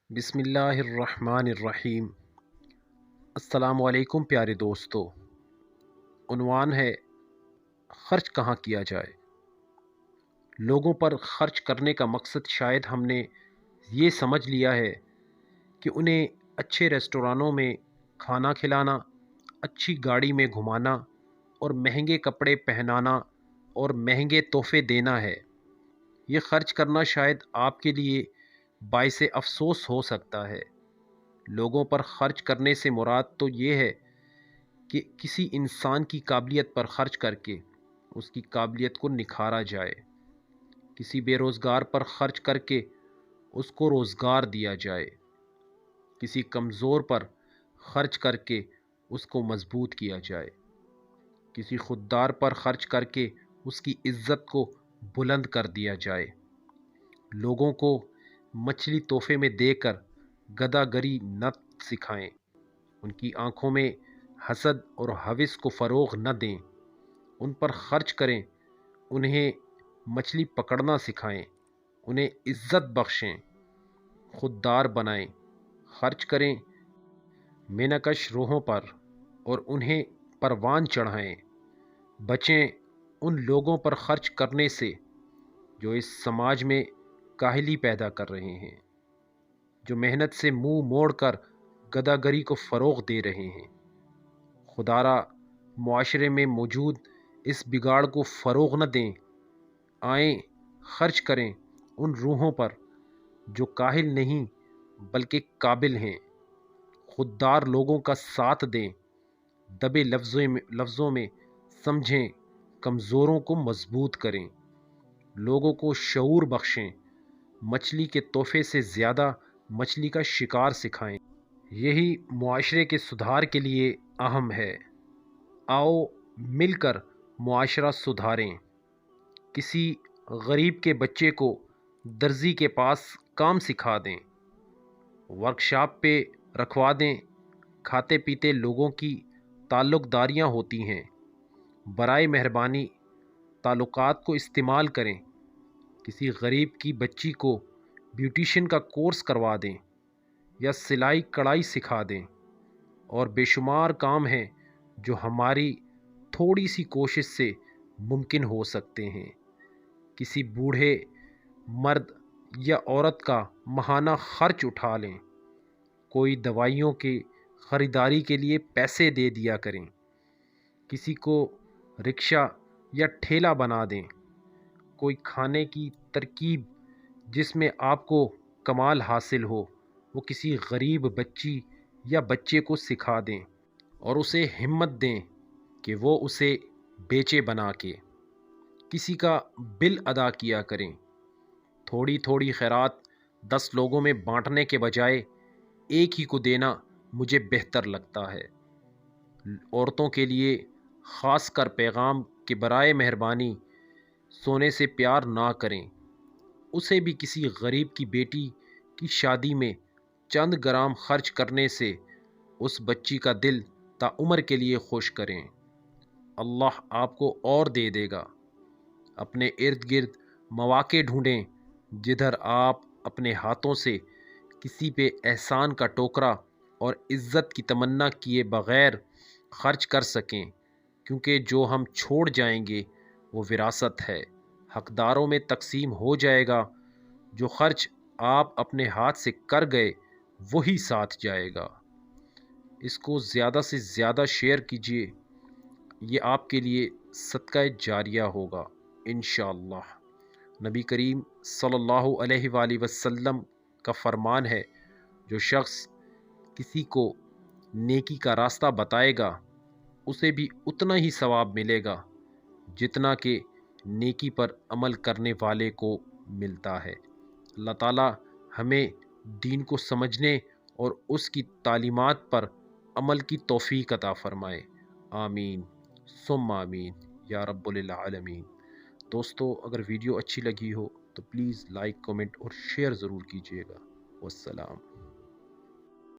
بسم اللہ الرحمن الرحیم۔ السلام علیکم پیارے دوستو۔ عنوان ہے خرچ کہاں کیا جائے۔ لوگوں پر خرچ کرنے کا مقصد شاید ہم نے یہ سمجھ لیا ہے کہ انہیں اچھے ریسٹورانوں میں کھانا کھلانا، اچھی گاڑی میں گھمانا اور مہنگے کپڑے پہنانا اور مہنگے تحفے دینا ہے۔ یہ خرچ کرنا شاید آپ کے لیے باعث افسوس ہو سکتا ہے۔ لوگوں پر خرچ کرنے سے مراد تو یہ ہے کہ کسی انسان کی قابلیت پر خرچ کر کے اس کی قابلیت کو نکھارا جائے، کسی بے روزگار پر خرچ کر کے اس کو روزگار دیا جائے، کسی کمزور پر خرچ کر کے اس کو مضبوط کیا جائے، کسی خوددار پر خرچ کر کے اس کی عزت کو بلند کر دیا جائے۔ لوگوں کو مچھلی تحفے میں دے کر گدھا گری نہ سکھائیں، ان کی آنکھوں میں حسد اور ہوس کو فروغ نہ دیں، ان پر خرچ کریں، انہیں مچھلی پکڑنا سکھائیں، انہیں عزت بخشیں، خوددار بنائیں، خرچ کریں مینکش روحوں پر اور انہیں پروان چڑھائیں۔ بچیں ان لوگوں پر خرچ کرنے سے جو اس سماج میں کاہلی پیدا کر رہے ہیں، جو محنت سے منہ موڑ کر گدھا گری کو فروغ دے رہے ہیں۔ خدارا معاشرے میں موجود اس بگاڑ کو فروغ نہ دیں۔ آئیں خرچ کریں ان روحوں پر جو کاہل نہیں بلکہ قابل ہیں۔ خوددار لوگوں کا ساتھ دیں، دبے لفظوں میں سمجھیں، کمزوروں کو مضبوط کریں، لوگوں کو شعور بخشیں، مچھلی کے تحفے سے زیادہ مچھلی کا شکار سکھائیں۔ یہی معاشرے کے سدھار کے لیے اہم ہے۔ آؤ مل کر معاشرہ سدھاریں۔ کسی غریب کے بچے کو درزی کے پاس کام سکھا دیں، ورکشاپ پہ رکھوا دیں۔ کھاتے پیتے لوگوں کی تعلق داریاں ہوتی ہیں، برائے مہربانی تعلقات کو استعمال کریں۔ کسی غریب کی بچی کو بیوٹیشین کا کورس کروا دیں یا سلائی کڑھائی سکھا دیں، اور بے شمار کام ہیں جو ہماری تھوڑی سی کوشش سے ممکن ہو سکتے ہیں۔ کسی بوڑھے مرد یا عورت کا ماہانہ خرچ اٹھا لیں، کوئی دوائیوں کی خریداری کے لیے پیسے دے دیا کریں، کسی کو رکشہ یا ٹھیلا بنا دیں، کوئی کھانے کی ترکیب جس میں آپ کو کمال حاصل ہو وہ کسی غریب بچی یا بچے کو سکھا دیں اور اسے ہمت دیں کہ وہ اسے بیچے بنا کے۔ کسی کا بل ادا کیا کریں۔ تھوڑی تھوڑی خیرات 10 لوگوں میں بانٹنے کے بجائے ایک ہی کو دینا مجھے بہتر لگتا ہے۔ عورتوں کے لیے خاص کر پیغام کہ برائے مہربانی سونے سے پیار نہ کریں، اسے بھی کسی غریب کی بیٹی کی شادی میں چند گرام خرچ کرنے سے اس بچی کا دل تا عمر کے لیے خوش کریں۔ اللہ آپ کو اور دے دے گا۔ اپنے ارد گرد مواقع ڈھونڈیں جدھر آپ اپنے ہاتھوں سے کسی پہ احسان کا ٹوکرا اور عزت کی تمنا کیے بغیر خرچ کر سکیں، کیونکہ جو ہم چھوڑ جائیں گے وہ وراثت ہے، حقداروں میں تقسیم ہو جائے گا۔ جو خرچ آپ اپنے ہاتھ سے کر گئے وہی ساتھ جائے گا۔ اس کو زیادہ سے زیادہ شیئر کیجیے، یہ آپ کے لیے صدقہ جاریہ ہوگا انشاءاللہ۔ نبی کریم صلی اللہ علیہ وآلہ وسلم کا فرمان ہے، جو شخص کسی کو نیکی کا راستہ بتائے گا اسے بھی اتنا ہی ثواب ملے گا جتنا کہ نیکی پر عمل کرنے والے کو ملتا ہے۔ اللہ تعالیٰ ہمیں دین کو سمجھنے اور اس کی تعلیمات پر عمل کی توفیق عطا فرمائے۔ آمین ثم آمین یا رب العالمین۔ دوستو اگر ویڈیو اچھی لگی ہو تو پلیز لائک، کمنٹ اور شیئر ضرور کیجیے گا۔ والسلام۔